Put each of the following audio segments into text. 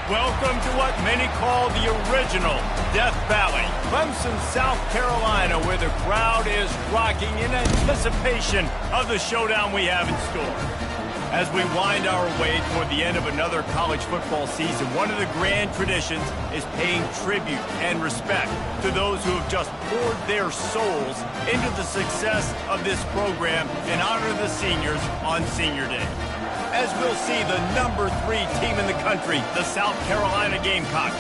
Welcome to what many call the original Death Valley, Clemson, South Carolina, where the crowd is rocking in anticipation of the showdown we have in store. As we wind our way toward the end of another college football season, one of the grand traditions is paying tribute and respect to those who have just poured their souls into the success of this program and honor the seniors on Senior Day. As we'll see the number 3 team in the country, the South Carolina Gamecocks,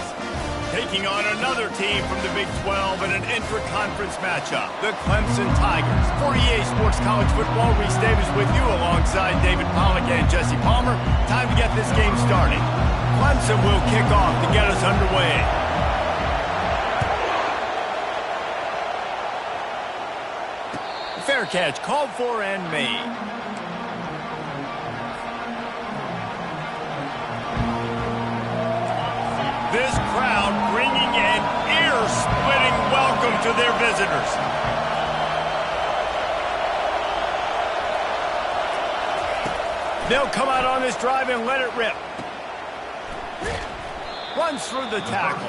taking on another team from the Big 12 in an intra-conference matchup, the Clemson Tigers. For EA Sports College Football, Reese Davis with you alongside David Pollack and Jesse Palmer. Time to get this game started. Clemson will kick off to get us underway. Fair catch called for and made. This crowd bringing an ear-splitting welcome to their visitors. They'll come out on this drive and let it rip. Runs through the tackle.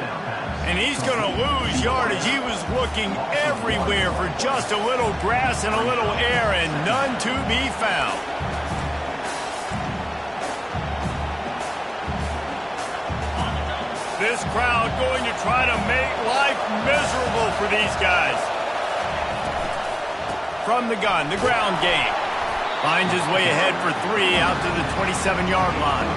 And he's going to lose yardage. He was looking everywhere for just a little grass and a little air, and none to be found. This crowd going to try to make life miserable for these guys. From the gun, the ground game. Finds his way ahead for 3 out to the 27-yard line.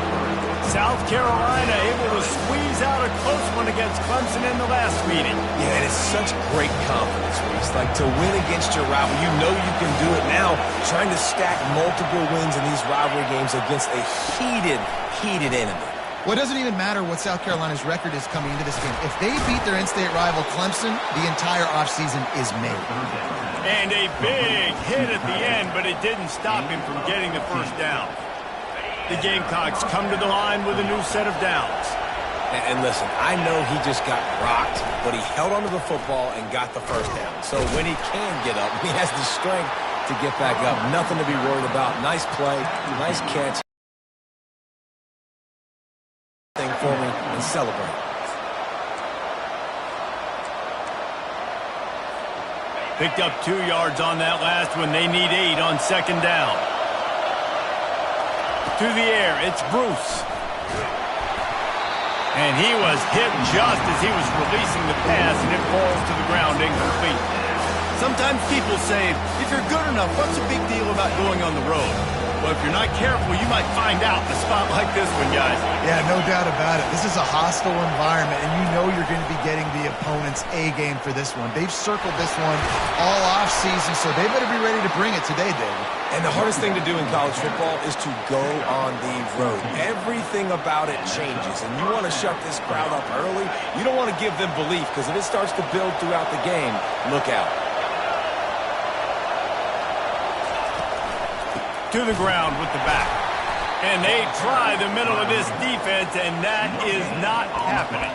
South Carolina able to squeeze out a close one against Clemson in the last meeting. Yeah, and it's such great confidence, Reese. Like, to win against your rival, you know you can do it now. Trying to stack multiple wins in these rivalry games against a heated enemy. Well, it doesn't even matter what South Carolina's record is coming into this game. If they beat their in-state rival Clemson, the entire offseason is made. And a big hit at the end, but it didn't stop him from getting the first down. The Gamecocks come to the line with a new set of downs. And listen, I know he just got rocked, but he held onto the football and got the first down. So when he can get up, he has the strength to get back up. Nothing to be worried about. Nice play, nice catch. For me and celebrate. Picked up 2 yards on that last one. They need 8 on second down. To the air, it's Bruce. And he was hit just as he was releasing the pass, and it falls to the ground incomplete. Sometimes people say, if you're good enough, what's the big deal about going on the road? Well, if you're not careful, you might find out in a spot like this one, guys. Yeah, no doubt about it. This is a hostile environment, and you know you're going to be getting the opponent's A game for this one. They've circled this one all off-season, so they better be ready to bring it today, David. And the hardest thing to do in college football is to go on the road. Everything about it changes, and you want to shut this crowd up early. You don't want to give them belief, because if it starts to build throughout the game, look out. To the ground with the back. And they try the middle of this defense, and that is not happening.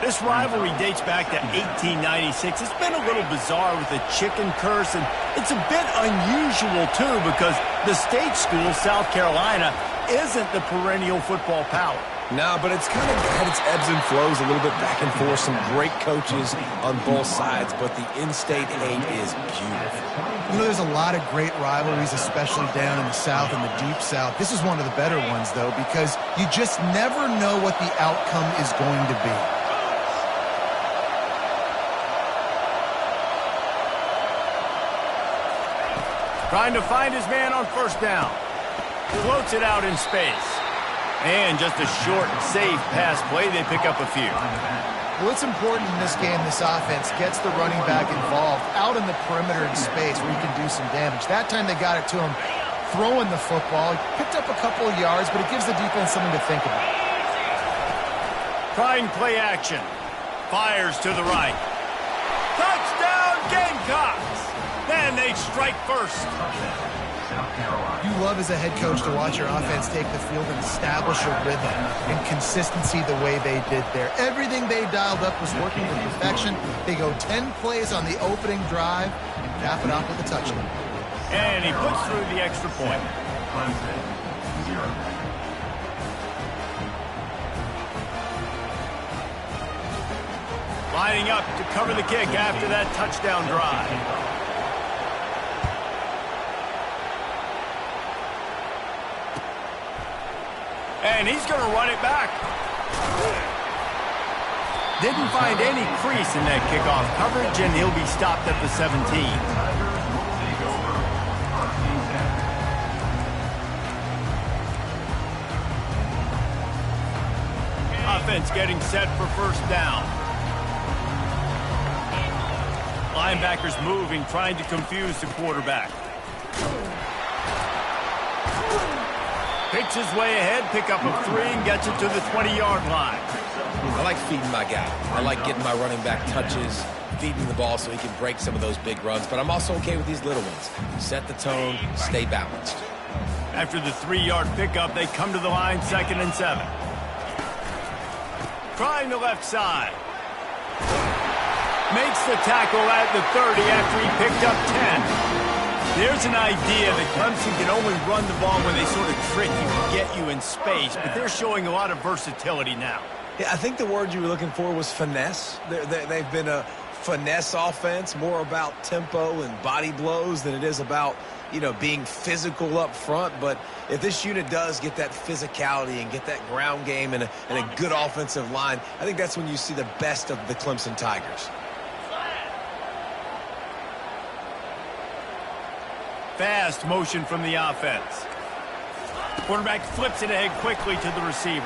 This rivalry dates back to 1896. It's been a little bizarre with the chicken curse, and it's a bit unusual, too, because the state school, South Carolina, isn't the perennial football power. No, but it's kind of had its ebbs and flows, a little bit back and forth, some great coaches on both sides, but the in-state hate is beautiful. You know, there's a lot of great rivalries, especially down in the South and the Deep South. This is one of the better ones, though, because you just never know what the outcome is going to be. Trying to find his man on first down. Floats it out in space. And just a short, safe pass play. They pick up a few. Well, it's important in this game, this offense gets the running back involved out in the perimeter in space where you can do some damage. That time they got it to him throwing the football. He picked up a couple of yards, but it gives the defense something to think about. Trying play action. Fires to the right. Touchdown, Gamecocks! Then they strike first. You love as a head coach to watch your offense take the field and establish a rhythm and consistency the way they did there. Everything they dialed up was working to perfection. They go 10 plays on the opening drive and cap it off with a touchdown. And he puts through the extra point. Lining up to cover the kick after that touchdown drive. And he's going to run it back. Didn't find any crease in that kickoff coverage, and he'll be stopped at the 17. Offense getting set for first down. Linebackers moving, trying to confuse the quarterback. Picks his way ahead, pick up a 3, and gets it to the 20-yard line. I like feeding my guy. I like getting my running back touches, feeding the ball so he can break some of those big runs, but I'm also okay with these little ones. Set the tone, stay balanced. After the 3-yard pickup, they come to the line, 2nd and 7. Trying the left side. Makes the tackle at the 30 after he picked up 10. There's an idea that Clemson can only run the ball when they sort of trick you, get you in space, but they're showing a lot of versatility now. Yeah, I think the word you were looking for was finesse. They've been a finesse offense, more about tempo and body blows than it is about, you know, being physical up front. But if this unit does get that physicality and get that ground game and a good offensive line, I think that's when you see the best of the Clemson Tigers. Fast motion from the offense. Quarterback flips it ahead quickly to the receiver.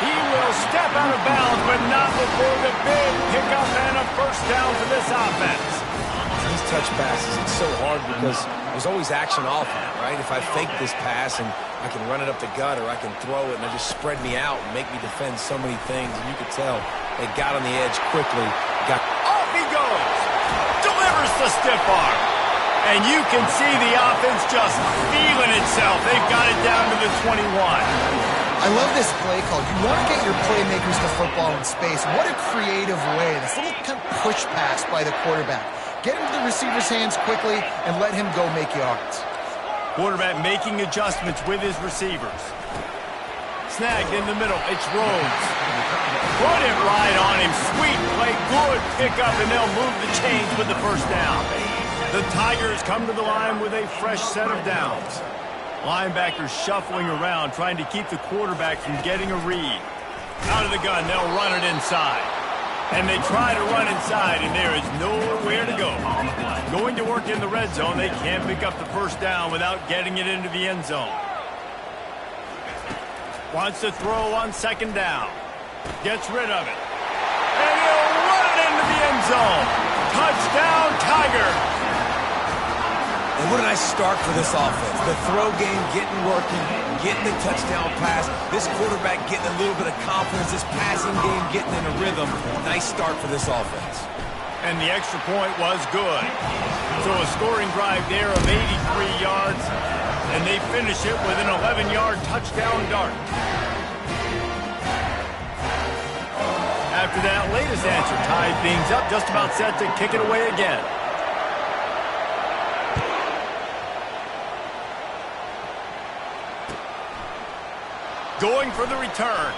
He will step out of bounds, but not before the big pickup and a first down for this offense. These touch passes, it's so hard because there's always action off of it, right? If I fake this pass and I can run it up the gut or I can throw it and it just spread me out and make me defend so many things, and you could tell they got on the edge quickly. Off he goes! Delivers the stiff arm. And you can see the offense just feeling itself. They've got it down to the 21. I love this play call. You want to get your playmakers to football in space. What a creative way. This little kind of push pass by the quarterback. Get into the receiver's hands quickly and let him go make yards. Quarterback making adjustments with his receivers. Snagged in the middle. It's Rhodes. Put it right on him. Sweet play. Good pickup, and they'll move the chains with the first down. The Tigers come to the line with a fresh set of downs. Linebackers shuffling around, trying to keep the quarterback from getting a read. Out of the gun, they'll run it inside. And they try to run inside, and there is nowhere to go. Going to work in the red zone, they can't pick up the first down without getting it into the end zone. Wants to throw on 2nd down. Gets rid of it. And he'll run it into the end zone. Touchdown, Tiger. And what a nice start for this offense. The throw game getting working, getting the touchdown pass. This quarterback getting a little bit of confidence. This passing game getting in a rhythm. Nice start for this offense. And the extra point was good. So a scoring drive there of 83 yards. And they finish it with an 11-yard touchdown dart. After that latest answer tied things up, just about set to kick it away again. Going for the return.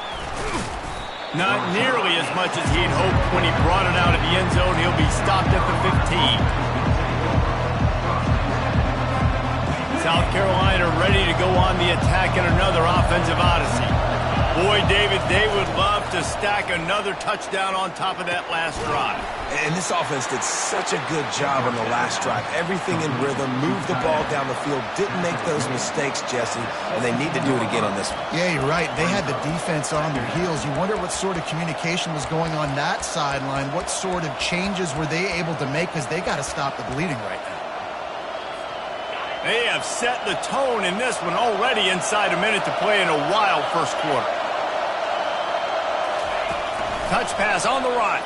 Not nearly as much as he had hoped when he brought it out of the end zone. He'll be stopped at the 15. South Carolina ready to go on the attack in another offensive odyssey. Boy, David, they would love to stack another touchdown on top of that last drive. And this offense did such a good job on the last drive. Everything in rhythm, moved the ball down the field, didn't make those mistakes, Jesse, and they need to do it again on this one. Yeah, you're right. They had the defense on their heels. You wonder what sort of communication was going on that sideline. What sort of changes were they able to make, because they got to stop the bleeding right now. They have set the tone in this one already inside a minute to play in a wild first quarter. Touch pass on the right.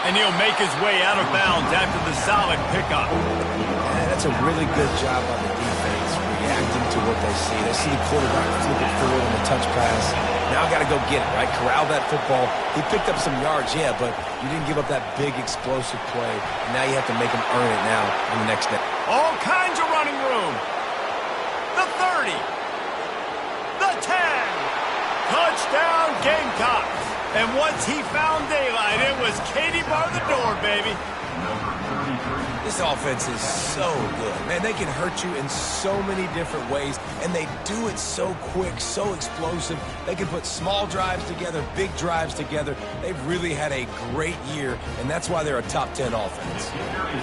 And he'll make his way out of bounds after the solid pickup. Yeah, that's a really good job on the defense, reacting to what they see. They see the quarterback flip it forward on the touch pass. Now got to go get it, right? Corral that football. He picked up some yards, yeah, but you didn't give up that big explosive play. And now you have to make him earn it now on the next day. All kinds of running room. The 30. The Gamecocks. And once he found daylight, it was Katie bar the door, baby. This offense is so good. Man, they can hurt you in so many different ways, and they do it so quick, so explosive. They can put small drives together, big drives together. They've really had a great year, and that's why they're a top 10 offense.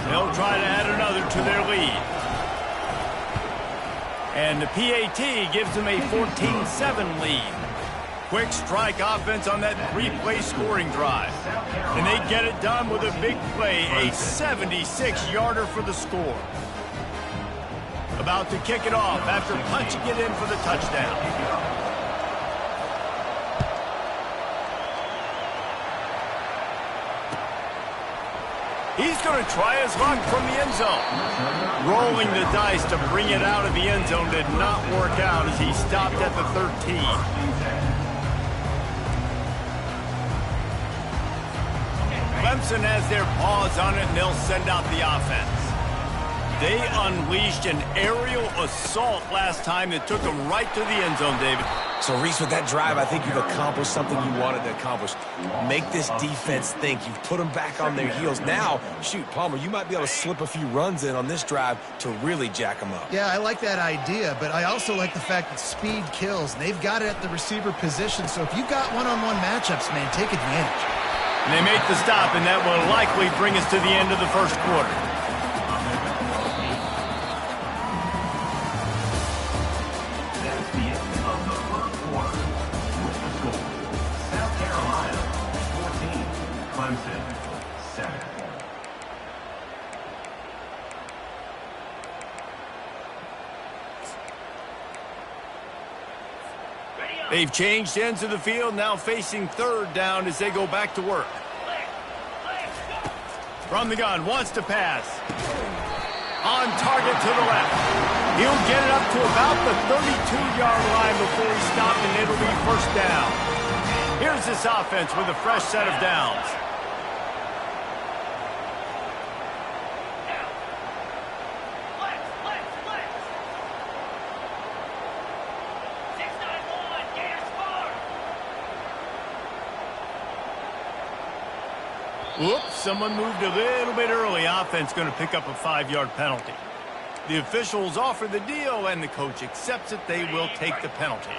They'll try to add another to their lead. And the PAT gives them a 14-7 lead. Quick strike offense on that 3-play scoring drive. And they get it done with a big play, a 76-yarder for the score. About to kick it off after punching it in for the touchdown. He's going to try his luck from the end zone. Rolling the dice to bring it out of the end zone did not work out as he stopped at the 13. Clemson has their paws on it, and they'll send out the offense. They unleashed an aerial assault last time that took them right to the end zone, David. So, Reese, with that drive, I think you've accomplished something you wanted to accomplish. Make this defense think. You've put them back on their heels. Now, shoot, Palmer, you might be able to slip a few runs in on this drive to really jack them up. Yeah, I like that idea, but I also like the fact that speed kills. And they've got it at the receiver position, so if you've got one-on-one matchups, man, take advantage. And they make the stop, and that will likely bring us to the end of the first quarter. That's the end of the first quarter. With the score, South Carolina 14, Clemson 7. They've changed ends of the field, now facing third down as they go back to work. From the gun, wants to pass. On target to the left. He'll get it up to about the 32-yard line before he stopped, and it'll be first down. Here's this offense with a fresh set of downs. Whoops, someone moved a little bit early. Offense going to pick up a 5-yard penalty. The officials offer the deal, and the coach accepts it. They will take the penalty.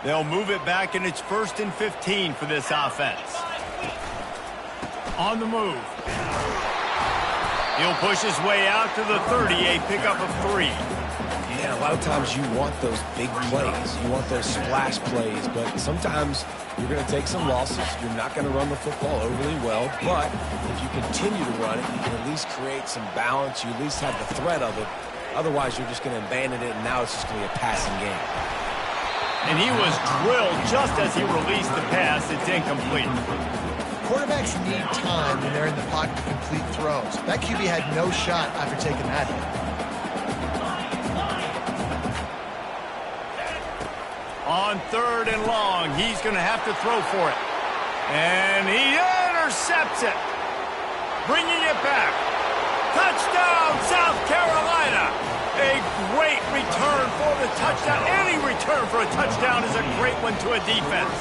They'll move it back, and it's 1st and 15 for this offense. On the move. He'll push his way out to the 30, a pickup of 3. Yeah, a lot of times you want those big plays. You want those splash plays, but sometimes you're going to take some losses. You're not going to run the football overly well, but if you continue to run it, you can at least create some balance. You at least have the threat of it. Otherwise, you're just going to abandon it, and now it's just going to be a passing game. And he was drilled just as he released the pass. It's incomplete. Quarterbacks need time when they're in the pocket to complete throws. That QB had no shot after taking that hit. On 3rd and long, he's going to have to throw for it. And he intercepts it. Bringing it back. Touchdown, South Carolina. A great return for the touchdown. Any return for a touchdown is a great one to a defense.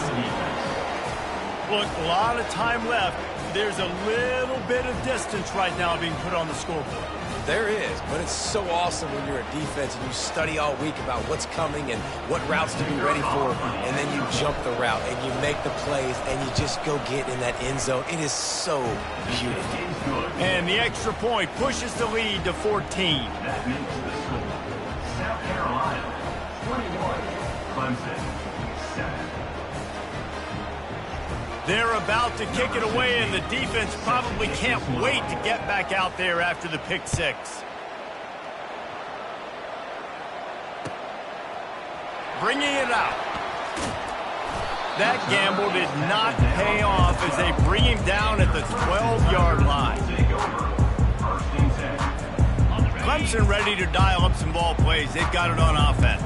Look, a lot of time left. There's a little bit of distance right now being put on the scoreboard. There is, but it's so awesome when you're a defense and you study all week about what's coming and what routes to be ready for, and then you jump the route and you make the plays and you just go get in that end zone. It is so beautiful. And the extra point pushes the lead to 14. That makes the score South Carolina 21, Clemson 7. They're about to kick it away, and the defense probably can't wait to get back out there after the pick 6. Bringing it out. That gamble did not pay off as they bring him down at the 12-yard line. Clemson ready to dial up some ball plays. They've got it on offense.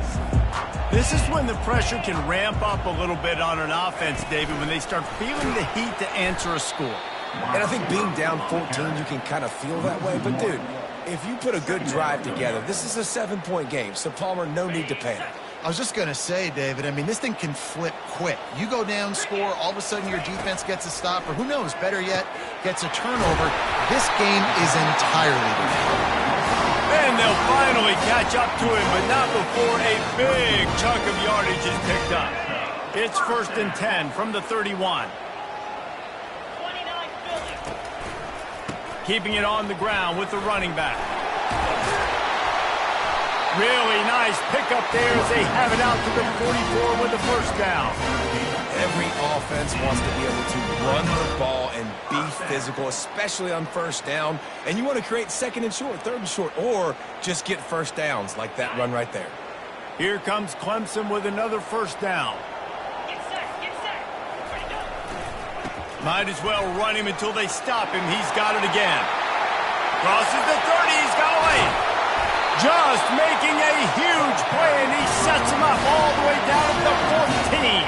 This is when the pressure can ramp up a little bit on an offense, David, when they start feeling the heat to answer a score. And I think being down 14, you can kind of feel that way. But, dude, if you put a good drive together, this is a 7-point game. So, Palmer, no need to panic. I was just going to say, David, I mean, this thing can flip quick. You go down, score, all of a sudden your defense gets a stop, or who knows, better yet, gets a turnover. This game is entirely different. And they'll finally catch up to him, but not before a big chunk of yardage is picked up. It's 1st and 10 from the 31. Keeping it on the ground with the running back. Really nice pickup there as they have it out to the 44 with the first down. Every offense wants to be able to run the ball and be physical, especially on first down. And you want to create 2nd and short, 3rd and short, or just get first downs like that run right there. Here comes Clemson with another first down. Might as well run him until they stop him. He's got it again. Crosses the 30. He's got away. Just making a huge play, and he sets him up all the way down to the 14.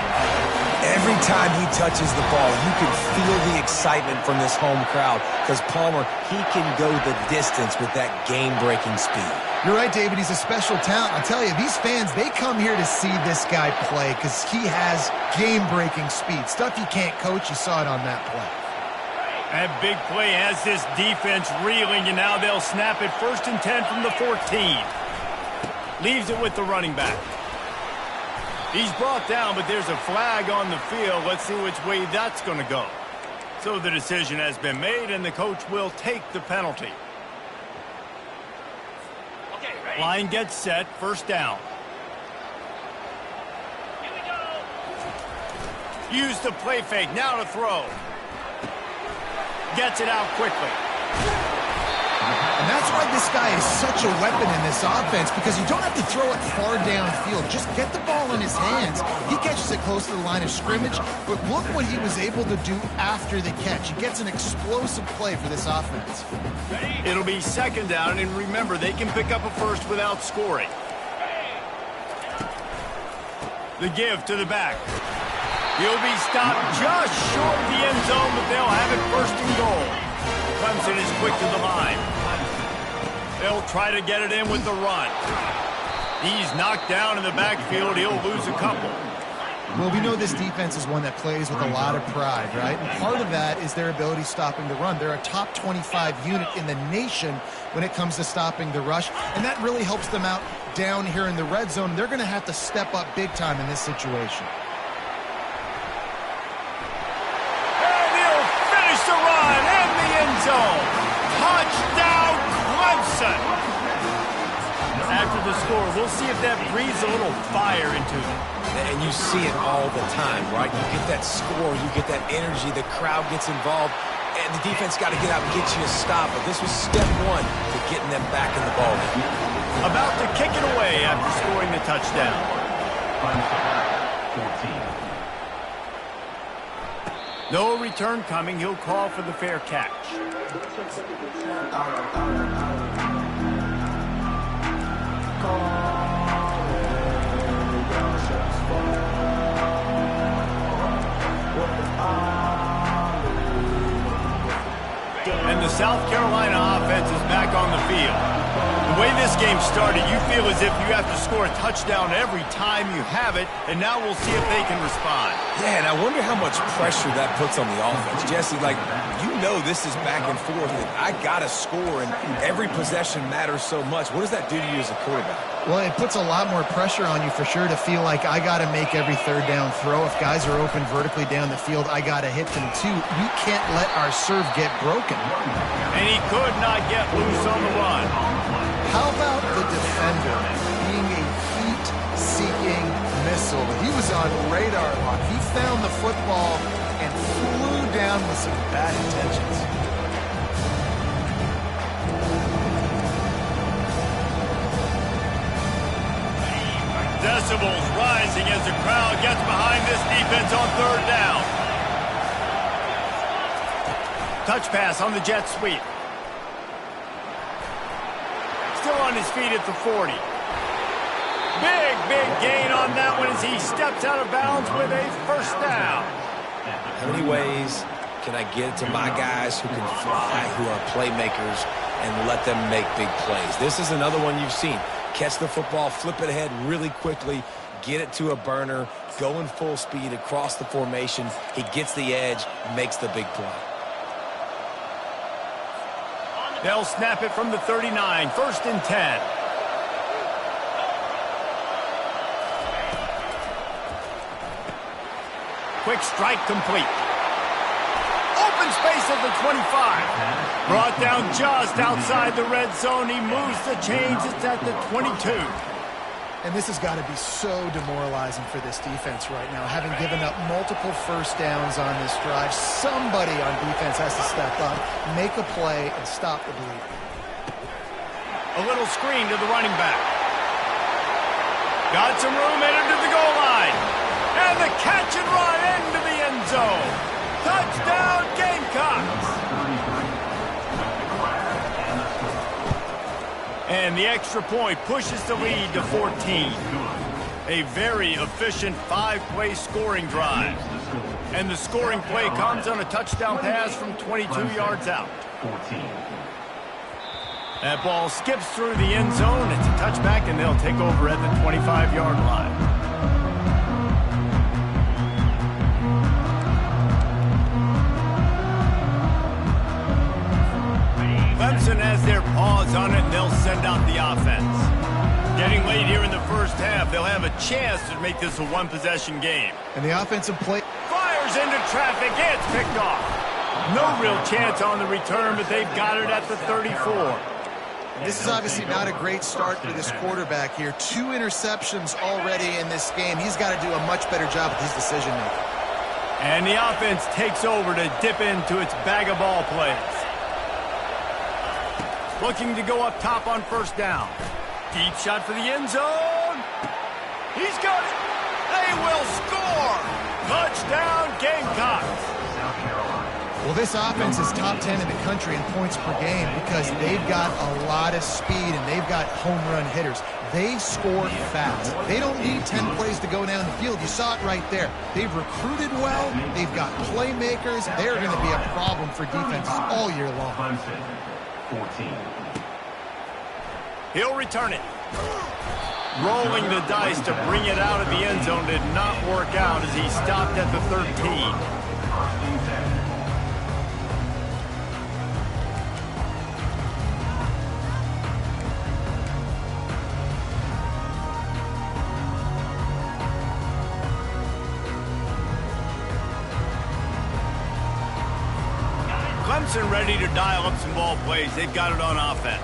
Every time he touches the ball, you can feel the excitement from this home crowd because Palmer, he can go the distance with that game-breaking speed. You're right, David. He's a special talent. I'll tell you, these fans, they come here to see this guy play because he has game-breaking speed. Stuff you can't coach. You saw it on that play. That big play has this defense reeling, and now they'll snap it 1st and 10 from the 14. Leaves it with the running back. He's brought down, but there's a flag on the field. Let's see which way that's going to go. So the decision has been made, and the coach will take the penalty. Line gets set, 1st down. Here we go. Use the play fake, now to throw. Gets it out quickly. And that's why this guy is such a weapon in this offense, because you don't have to throw it far downfield. Just get the ball in his hands. He catches it close to the line of scrimmage, but look what he was able to do after the catch. He gets an explosive play for this offense. It'll be 2nd down, and remember, they can pick up a first without scoring. The give to the back. He'll be stopped just short of the end zone, but they'll have it 1st and goal. Clemson is quick to the line. They'll try to get it in with the run. He's knocked down in the backfield. He'll lose a couple. Well, we know this defense is one that plays with a lot of pride, right? And part of that is their ability stopping the run. They're a top 25 unit in the nation when it comes to stopping the rush, and that really helps them out down here in the red zone. They're going to have to step up big time in this situation. The run in the end zone. Touchdown, Clemson. After the score, we'll see if that breathes a little fire into them. And you see it all the time, right? You get that score, you get that energy, the crowd gets involved, and the defense got to get out and get you a stop. But this was step 1 to getting them back in the ball game. About to kick it away after scoring the touchdown. 14. No return coming. He'll call for the fair catch. And the South Carolina offense is back on the field. The way this game started, you feel as if you have to score a touchdown every time you have it, and now we'll see if they can respond. Yeah, and I wonder how much pressure that puts on the offense. Jesse, like, you know this is back and forth, and I got to score, and every possession matters so much. What does that do to you as a quarterback? Well, it puts a lot more pressure on you for sure to feel like I got to make every 3rd down throw. If guys are open vertically down the field, I got to hit them too. We can't let our serve get broken. And he could not get loose on the run. How about the defender being a heat-seeking missile? He was on radar lock. He found the football and flew down with some bad intentions. Decibels rising as the crowd gets behind this defense on 3rd down. Touch pass on the jet sweep. Still on his feet at the 40. Big gain on that one as he steps out of bounds with a 1st down. How many ways can I get to my guys who can fly, who are playmakers, and let them make big plays? This is another one you've seen. Catch the football, flip it ahead really quickly, get it to a burner, going full speed across the formation. He gets the edge, makes the big play. They'll snap it from the 39, 1st and 10. Quick strike complete. Open space at the 25. Brought down just outside the red zone. He moves the chains. It's at the 22. And this has got to be so demoralizing for this defense right now, having given up multiple first downs on this drive. Somebody on defense has to step up, make a play, and stop the bleeding. A little screen to the running back. Got some room, headed to the goal line. And the catch and run into the end zone. Touchdown, Gamecocks. And the extra point pushes the lead to 14. A very efficient 5-play scoring drive. And the scoring play comes on a touchdown pass from 22 yards out. That ball skips through the end zone. It's a touchback, and they'll take over at the 25-yard line. Clemson has their paws on it, and they'll send out the offense. Getting late here in the first half, they'll have a chance to make this a one-possession game. And the offensive play Fires into traffic. It's picked off. No real chance on the return, but they've got it at the 34. This is obviously not a great start for this quarterback here. 2 interceptions already in this game. He's got to do a much better job with his decision-making. And the offense takes over to dip into its bag of ball plays. Looking to go up top on first down. Deep shot for the end zone. He's got it. They will score. Touchdown, Gamecocks. Well, this offense is top 10 in the country in points per game because they've got a lot of speed and they've got home run hitters. They score fast. They don't need 10 plays to go down the field. You saw it right there. They've recruited well. They've got playmakers. They're going to be a problem for defenses all year long. 14. He'll return it. Rolling the dice to bring it out of the end zone did not work out as he stopped at the 13. Clemson ready to dial up some ball plays. They've got it on offense.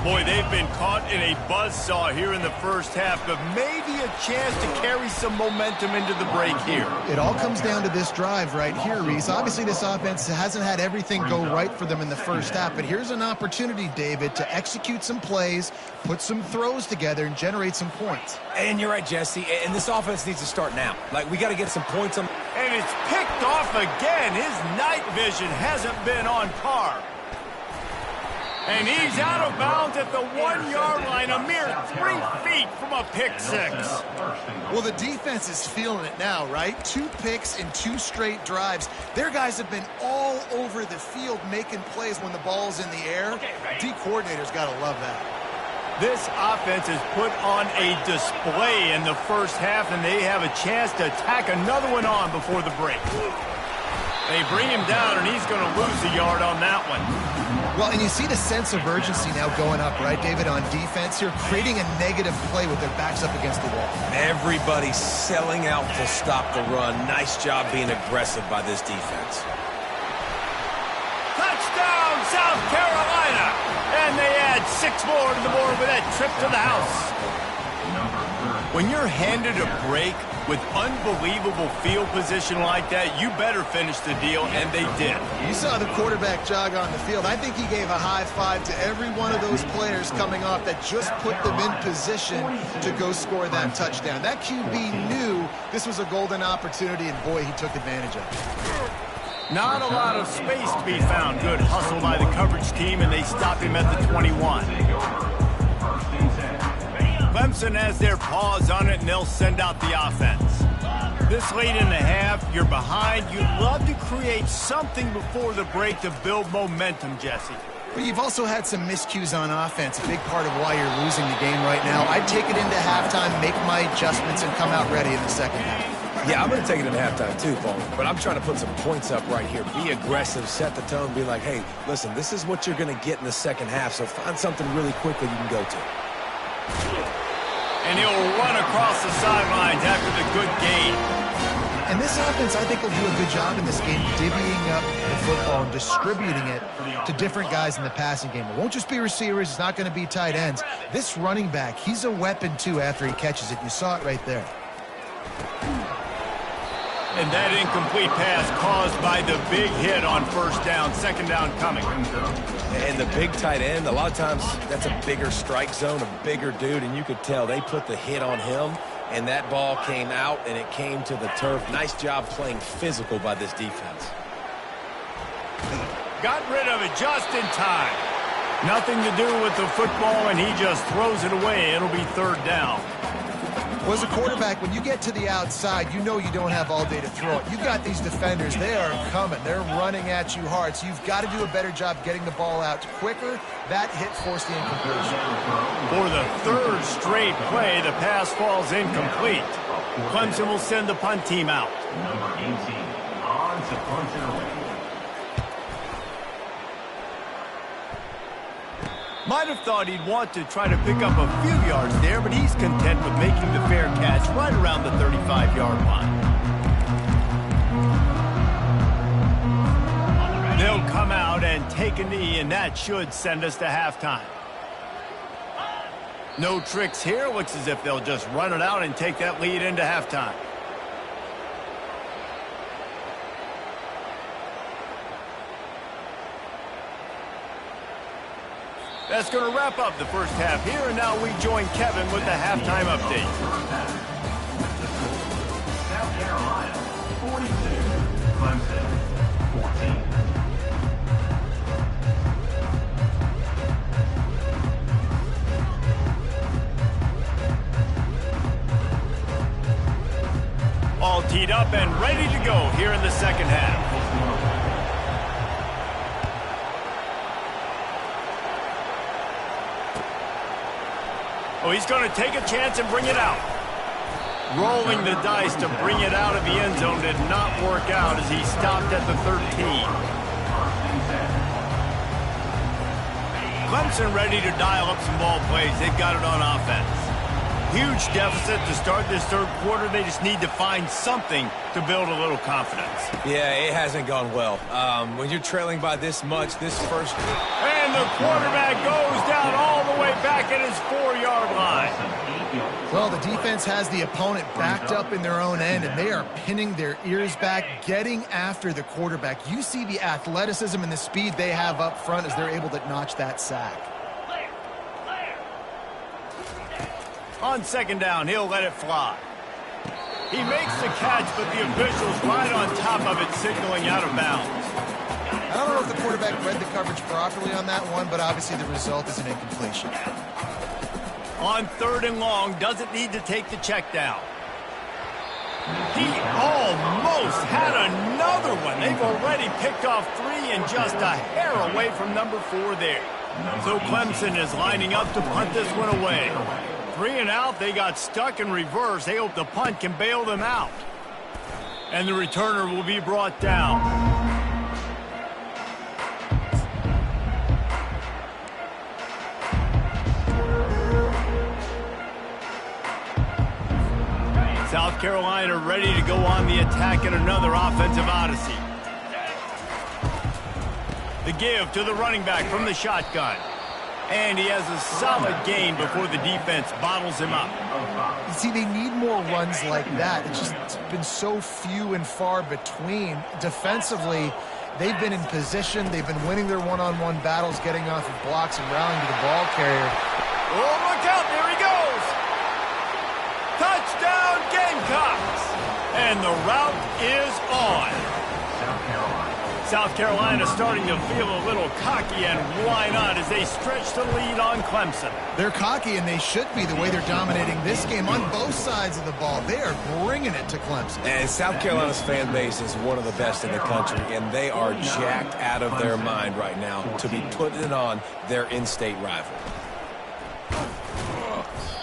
Boy, they've been caught in a buzzsaw here in the first half, but maybe a chance to carry some momentum into the break here. It all comes down to this drive right here, Reese. Obviously, this offense hasn't had everything go right for them in the first half, but here's an opportunity, David, to execute some plays, put some throws together, and generate some points. And you're right, Jesse, and this offense needs to start now. Like, we got to get some points on. And it's picked off again. His night vision hasn't been on par. And he's out of bounds at the 1-yard line, a mere 3 feet from a pick six. Well, the defense is feeling it now, right? 2 picks in 2 straight drives. Their guys have been all over the field making plays when the ball's in the air. D coordinator's got to love that. This offense has put on a display in the first half, and they have a chance to tack another one on before the break. They bring him down, and he's going to lose a yard on that one. Well, and you see the sense of urgency now going up, right, David, on defense here, creating a negative play with their backs up against the wall. Everybody's selling out to stop the run. Nice job being aggressive by this defense. Touchdown, South Carolina! And they add 6 more to the board with that trip to the house. When you're handed a break with unbelievable field position like that, you better finish the deal, and they did. You saw the quarterback jog on the field. I think he gave a high five to every one of those players coming off that just put them in position to go score that touchdown. That QB knew this was a golden opportunity, and boy, he took advantage of it. Not a lot of space to be found. Good hustle by the coverage team, and they stop him at the 21. Clemson has their paws on it, and they'll send out the offense. This late in the half, you're behind. You'd love to create something before the break to build momentum, Jesse. But you've also had some miscues on offense, a big part of why you're losing the game right now. I'd take it into halftime, make my adjustments, and come out ready in the second half. Yeah, I'm going to take it into halftime too, Paul. But I'm trying to put some points up right here. Be aggressive, set the tone, be like, hey, listen, this is what you're going to get in the second half, so find something really quickly you can go to. And he'll run across the sidelines after the good gain. And this offense, I think, will do a good job in this game divvying up the football and distributing it to different guys in the passing game. It won't just be receivers. It's not going to be tight ends. This running back, he's a weapon, too, after he catches it. You saw it right there. And that incomplete pass caused by the big hit on first down, second down coming. And the big tight end, a lot of times that's a bigger strike zone, a bigger dude, and you could tell they put the hit on him, and that ball came out, and it came to the turf. Nice job playing physical by this defense. Got rid of it just in time. Nothing to do with the football, and he just throws it away. It'll be third down. Well, as a quarterback, when you get to the outside, you know you don't have all day to throw it. You got these defenders. They are coming. They're running at you hard. So you've got to do a better job getting the ball out quicker. That hit forced the incompletion. For the third straight play, the pass falls incomplete. Clemson will send the punt team out. Number 18 on to punt it away. Might have thought he'd want to try to pick up a few yards there, but he's content with making the fair catch right around the 35-yard line. They'll come out and take a knee, and that should send us to halftime. No tricks here. Looks as if they'll just run it out and take that lead into halftime. That's going to wrap up the first half here, and now we join Kevin with the halftime update. South Carolina, 42. Clemson, 14. All teed up and ready to go here in the second half. Oh, he's going to take a chance and bring it out. Rolling the dice to bring it out of the end zone did not work out as he stopped at the 13. Clemson ready to dial up some ball plays. They've got it on offense. Huge deficit to start this third quarter. They just need to find something to build a little confidence. Yeah, it hasn't gone well. When you're trailing by this much, this first... And the quarterback goes down all the way back at his 4-yard line. Well, the defense has the opponent backed up in their own end, and they are pinning their ears back, getting after the quarterback. You see the athleticism and the speed they have up front as they're able to notch that sack. On second down, he'll let it fly. He makes the catch, but the official's right on top of it, signaling out of bounds. I don't know if the quarterback read the coverage properly on that one, but obviously the result is an incompletion. On third and long, doesn't need to take the check down. He almost had another one. They've already picked off 3 and just a hair away from number 4 there. So Clemson is lining up to punt this one away. 3 and out, they got stuck in reverse. They hope the punt can bail them out. And the returner will be brought down. South Carolina ready to go on the attack in another offensive odyssey. The give to the running back from the shotgun. And he has a solid gain before the defense bottles him up. You see, they need more runs like that. It's been so few and far between. Defensively, they've been in position. They've been winning their one-on-one battles, getting off of blocks and rallying to the ball carrier. Oh, look out. There he goes. Touchdown, Gamecocks. And the route is on. South Carolina. South Carolina starting to feel a little cocky, and why not, as they stretch the lead on Clemson. They're cocky, and they should be the way they're dominating this game on both sides of the ball. They are bringing it to Clemson. And South Carolina's fan base is one of the best in the country, and they are jacked out of their mind right now to be putting it on their in-state rival.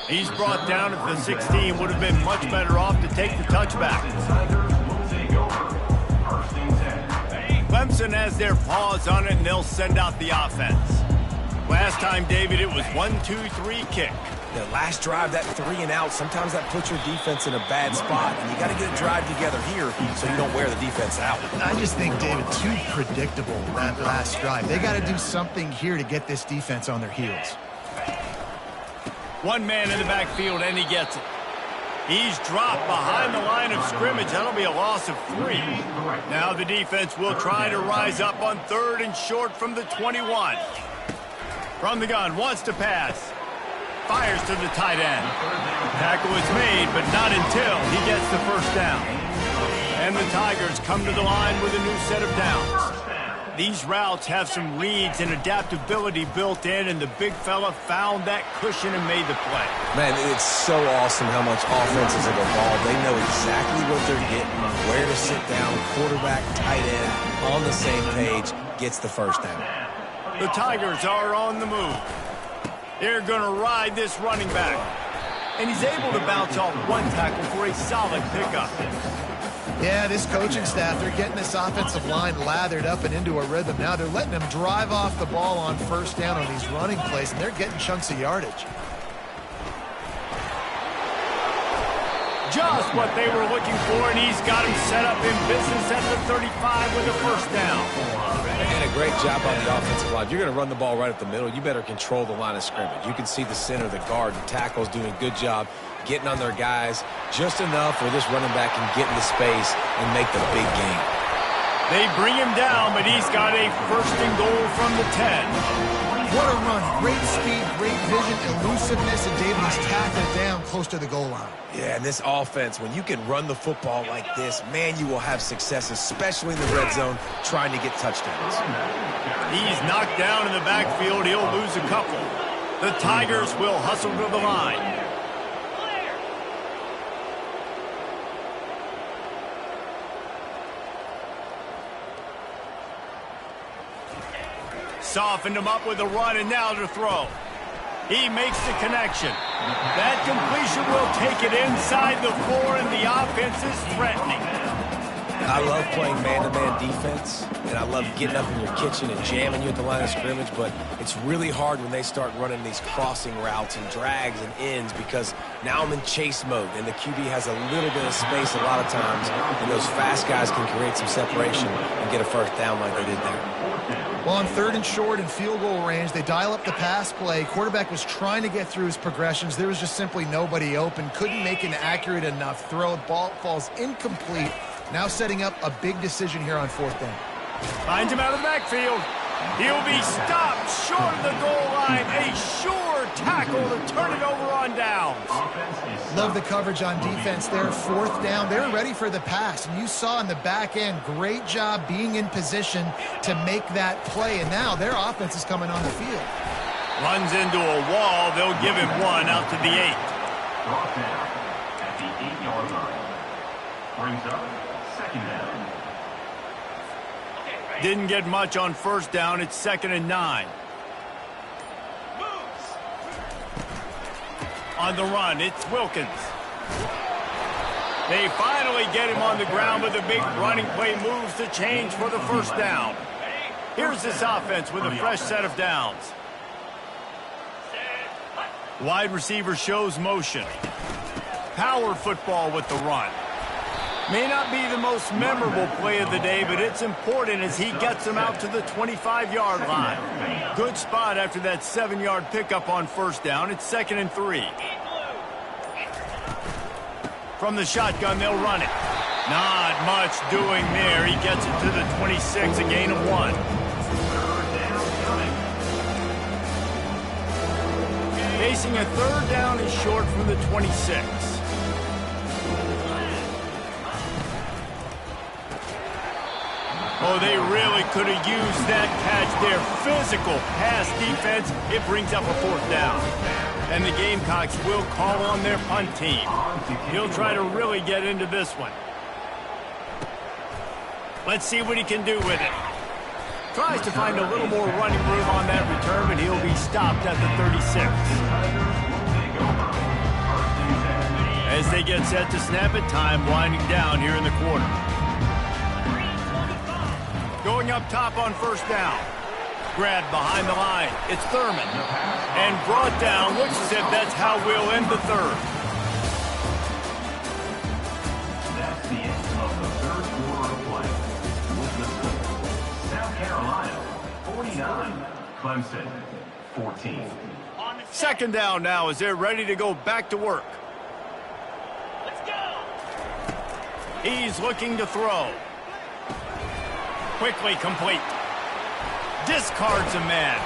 He's brought down at the 16. Would have been much better off to take the touchback. Clemson has their paws on it, and they'll send out the offense. Last time, David, it was 1-2-3 kick. The last drive, that 3 and out, sometimes that puts your defense in a bad spot, and you got to get a drive together here so you don't wear the defense out. I just think, David, too predictable, that last drive. They got to do something here to get this defense on their heels. One man in the backfield, and he gets it. He's dropped behind the line of scrimmage. That'll be a loss of 3. Now the defense will try to rise up on 3rd and short from the 21. From the gun, wants to pass. Fires to the tight end. Tackle is made, but not until he gets the first down. And the Tigers come to the line with a new set of downs. These routes have some reads and adaptability built in, and the big fella found that cushion and made the play. Man, it's so awesome how much offenses have evolved. They know exactly what they're getting, where to sit down, quarterback, tight end, on the same page, gets the first down. The Tigers are on the move. They're going to ride this running back. And he's able to bounce off one tackle for a solid pickup. Yeah, this coaching staff, they're getting this offensive line lathered up and into a rhythm. Now they're letting them drive off the ball on first down on these running plays, and they're getting chunks of yardage. Just what they were looking for, and he's got him set up in business at the 35 with a first down. And a great job on the offensive line. If you're going to run the ball right up the middle, you better control the line of scrimmage. You can see the center, the guard, and tackles doing a good job getting on their guys just enough where this running back can get into space and make the big game. They bring him down, but he's got a first and goal from the 10. What a run. Great speed, great vision, elusiveness, and David, he's tackled down close to the goal line. Yeah, and this offense, when you can run the football like this, man, you will have success, especially in the red zone, trying to get touchdowns. He's knocked down in the backfield. He'll lose a couple. The Tigers will hustle to the line. Softened him up with a run, and now to throw. He makes the connection. That completion will take it inside the 4, and the offense is threatening. I love playing man-to-man defense, and I love getting up in your kitchen and jamming you at the line of scrimmage, but it's really hard when they start running these crossing routes and drags and ends because now I'm in chase mode, and the QB has a little bit of space a lot of times, and those fast guys can create some separation and get a first down like they did there. Well, on 3rd and short and field goal range, they dial up the pass play. Quarterback was trying to get through his progressions. There was just simply nobody open. Couldn't make an accurate enough throw. Ball falls incomplete. Now setting up a big decision here on 4th down. Finds him out of the backfield. He'll be stopped short of the goal line. A sure tackle to turn it over on downs. Love the coverage on defense there. 4th down. They're ready for the pass. And you saw in the back end, great job being in position to make that play. And now their offense is coming on the field. Runs into a wall. They'll give him one out to the 8. Brought down at the 8-yard line. Brings up 2nd down. Didn't get much on first down. It's 2nd and 9. On the run, it's Wilkins. They finally get him on the ground with a big running play, moves the change for the first down. Here's this offense with a fresh set of downs. Wide receiver shows motion. Power football with the run. May not be the most memorable play of the day, but it's important as he gets them out to the 25-yard line. Good spot after that 7-yard pickup on first down. It's 2nd and 3. From the shotgun, they'll run it. Not much doing there. He gets it to the 26, a gain of 1. Facing a 3rd down and short from the 26. Oh, they really could have used that catch there. Physical pass defense. It brings up a fourth down. And the Gamecocks will call on their punt team. He'll try to really get into this one. Let's see what he can do with it. Tries to find a little more running room on that return, but he'll be stopped at the 36. As they get set to snap it, time winding down here in the quarter. Going up top on first down. Grabbed behind the line. It's Thurman. And brought down. Looks as if that's how we'll end the third. That's the end of the third quarter of play. With the score, South Carolina 49, Clemson 14. Second down now as they're ready to go back to work. Let's go. He's looking to throw. Quickly complete. Discards a man.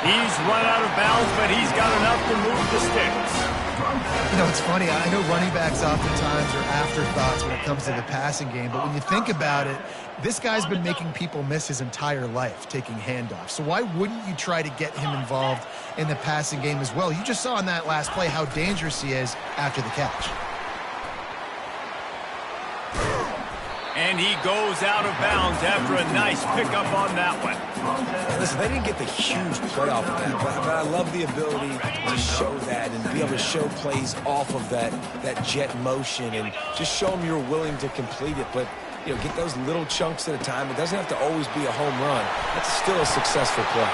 He's run out of bounds, but he's got enough to move the sticks. You know, it's funny. I know running backs oftentimes are afterthoughts when it comes to the passing game, but when you think about it, this guy's been making people miss his entire life taking handoffs. So why wouldn't you try to get him involved in the passing game as well? You just saw in that last play how dangerous he is after the catch. And he goes out of bounds after a nice pickup on that one. Listen, they didn't get the huge play off of that, but I love the ability to show that and be able to show plays off of that jet motion and just show them you're willing to complete it. But, you know, get those little chunks at a time. It doesn't have to always be a home run. That's still a successful play.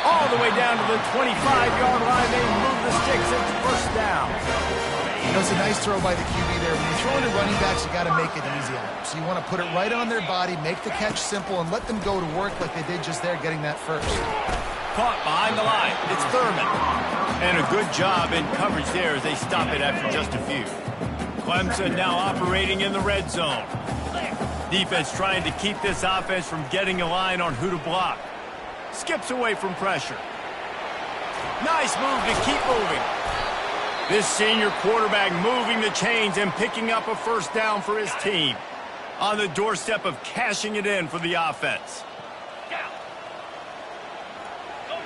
All the way down to the 25-yard line. They move the sticks. It's first down. You know, it's a nice throw by the QB there. When you're throwing to running backs, you got to make it easy on them. So you want to put it right on their body, make the catch simple, and let them go to work like they did just there, getting that first. Caught behind the line. It's Thurman. And a good job in coverage there as they stop it after just a few. Clemson now operating in the red zone. Defense trying to keep this offense from getting a line on who to block. Skips away from pressure. Nice move to keep moving. This senior quarterback moving the chains and picking up a first down for his team. On the doorstep of cashing it in for the offense.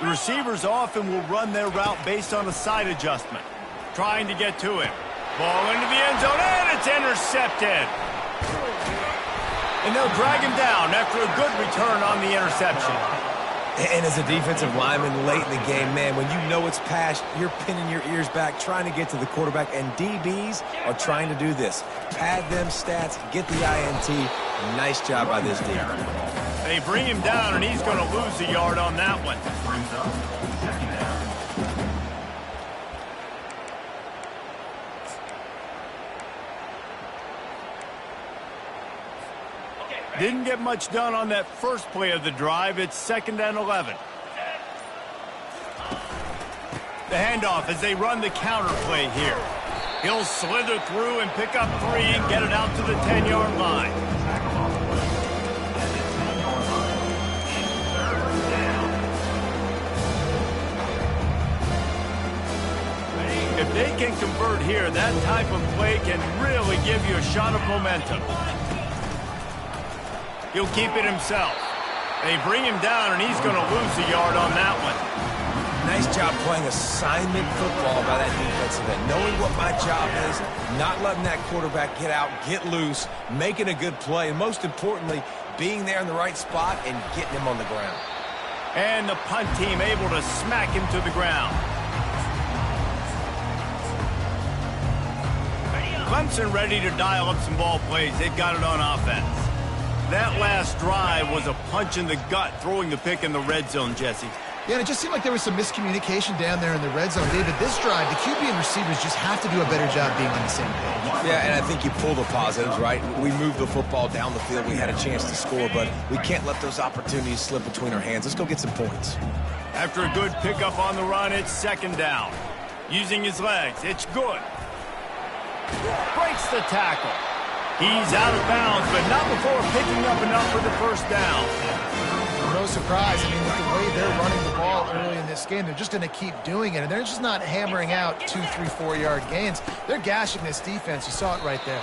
The receivers often will run their route based on a side adjustment. Trying to get to him. Ball into the end zone, and it's intercepted. And they'll drag him down after a good return on the interception. And as a defensive lineman late in the game, man, when you know it's past, you're pinning your ears back, trying to get to the quarterback, and DBs are trying to do this. Pad them stats, get the INT. Nice job by this defense. They bring him down, and he's going to lose a yard on that one. Brings up second down. Didn't get much done on that first play of the drive. It's 2nd and 11. The handoff as they run the counter play here. He'll slither through and pick up 3 and get it out to the 10-yard line. If they can convert here, that type of play can really give you a shot of momentum. He'll keep it himself. They bring him down, and he's going to lose a yard on that one. Nice job playing assignment football by that defensive end. Knowing what my job is, not letting that quarterback get out, get loose, making a good play, and most importantly, being there in the right spot and getting him on the ground. And the punt team able to smack him to the ground. Clemson ready to dial up some ball plays. They've got it on offense. That last drive was a punch in the gut, throwing the pick in the red zone, Jesse. Yeah, and it just seemed like there was some miscommunication down there in the red zone. David, this drive, the QB and receivers just have to do a better job being on the same page. Yeah, and I think you pull the positives, right? We moved the football down the field. We had a chance to score, but we can't let those opportunities slip between our hands. Let's go get some points. After a good pickup on the run, it's 2nd down. Using his legs, it's good. Breaks the tackle. He's out of bounds, but not before picking up enough for the first down. No surprise. I mean, with the way they're running the ball early in this game, they're just going to keep doing it. And they're just not hammering out 2, 3, 4-yard gains. They're gashing this defense. You saw it right there.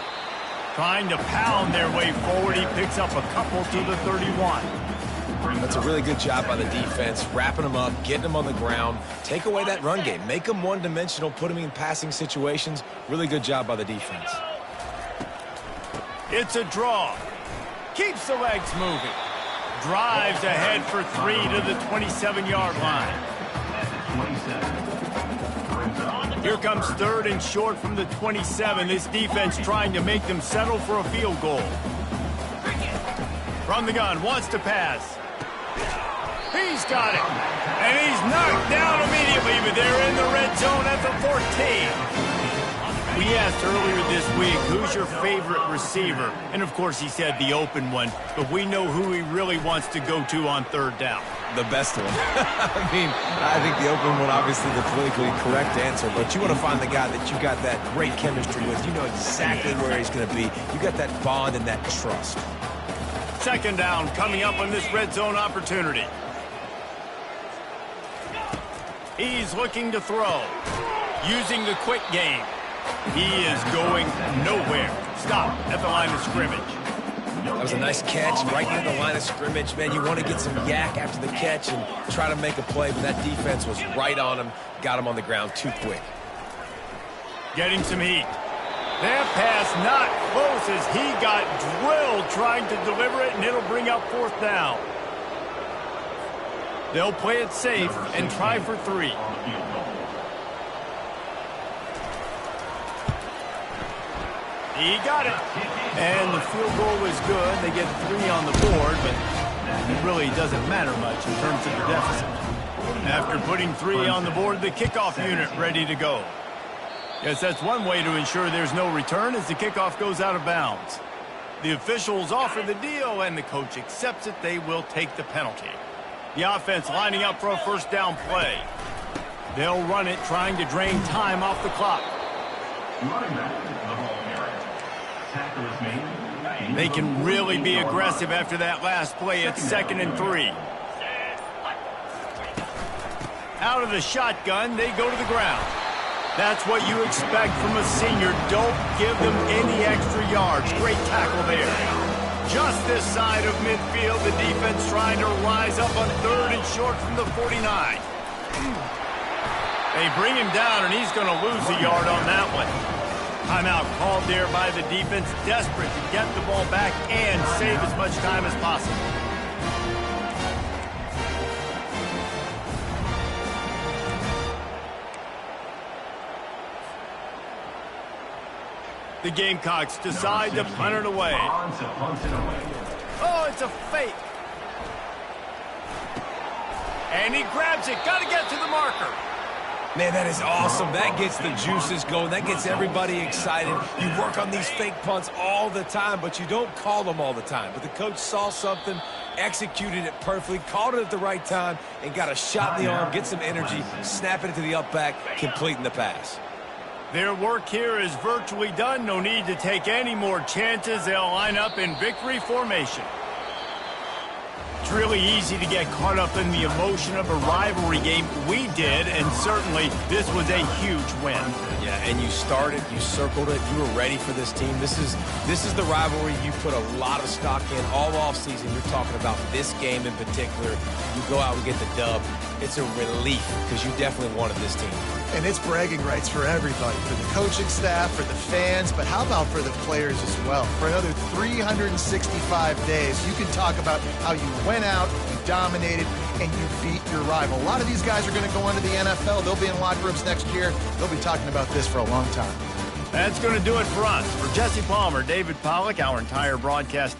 Trying to pound their way forward. He picks up a couple to the 31. That's a really good job by the defense, wrapping them up, getting them on the ground. Take away that run game. Make them one-dimensional, put them in passing situations. Really good job by the defense. It's a draw. Keeps the legs moving. Drives ahead for 3 to the 27-yard line. 27. Here comes 3rd and short from the 27. This defense trying to make them settle for a field goal. From the gun, wants to pass. He's got it. And he's knocked down immediately, but they're in the red zone at the 14. We asked earlier this week, who's your favorite receiver? And, of course, he said the open one. But we know who he really wants to go to on 3rd down. The best one. I think the open one, obviously the politically correct answer, but you want to find the guy that you got that great chemistry with. You know exactly where he's going to be. You got that bond and that trust. 2nd down coming up on this red zone opportunity. He's looking to throw. Using the quick game. He is going nowhere. Stop at the line of scrimmage. That was a nice catch right near the line of scrimmage. Man, you want to get some yak after the catch and try to make a play, but that defense was right on him. Got him on the ground too quick. Getting some heat. That pass not close as he got drilled trying to deliver it, and it'll bring up 4th down. They'll play it safe and try for 3. He got it. And the field goal is good. They get 3 on the board, but it really doesn't matter much in terms of the deficit. After putting 3 on the board, the kickoff unit ready to go. Yes, that's one way to ensure there's no return as the kickoff goes out of bounds. The officials offer the deal, and the coach accepts it. They will take the penalty. The offense lining up for a 1st down play. They'll run it, trying to drain time off the clock. Running back, the ball carrier. Tackle is made. They can really be aggressive after that last play. It's 2nd and 3. Out of the shotgun, they go to the ground. That's what you expect from a senior. Don't give them any extra yards. Great tackle there. Just this side of midfield, the defense trying to rise up on 3rd and short from the 49. They bring him down, and he's going to lose a yard on that one. Timeout called there by the defense, desperate to get the ball back and save as much time as possible. The Gamecocks decide to punt it away. Oh, it's a fake. And he grabs it. Got to get to the marker. Man, that is awesome. That gets the juices going. That gets everybody excited. You work on these fake punts all the time, but you don't call them all the time. But the coach saw something, executed it perfectly, called it at the right time, and got a shot in the arm, get some energy, snapping it to the up back, completing the pass. Their work here is virtually done. No need to take any more chances. They'll line up in victory formation. It's really easy to get caught up in the emotion of a rivalry game. We did, and certainly this was a huge win. Yeah, and you started, you circled it, you were ready for this team. This is the rivalry you put a lot of stock in all offseason. You're talking about this game in particular. You go out and get the dub. It's a relief because you definitely wanted this team. And it's bragging rights for everybody, for the coaching staff, for the fans, but how about for the players as well? For another 365 days, you can talk about how you went out, you dominated, and you beat your rival. A lot of these guys are going to go into the NFL. They'll be in locker rooms next year. They'll be talking about this for a long time. That's going to do it for us. For Jesse Palmer, David Pollack, our entire broadcast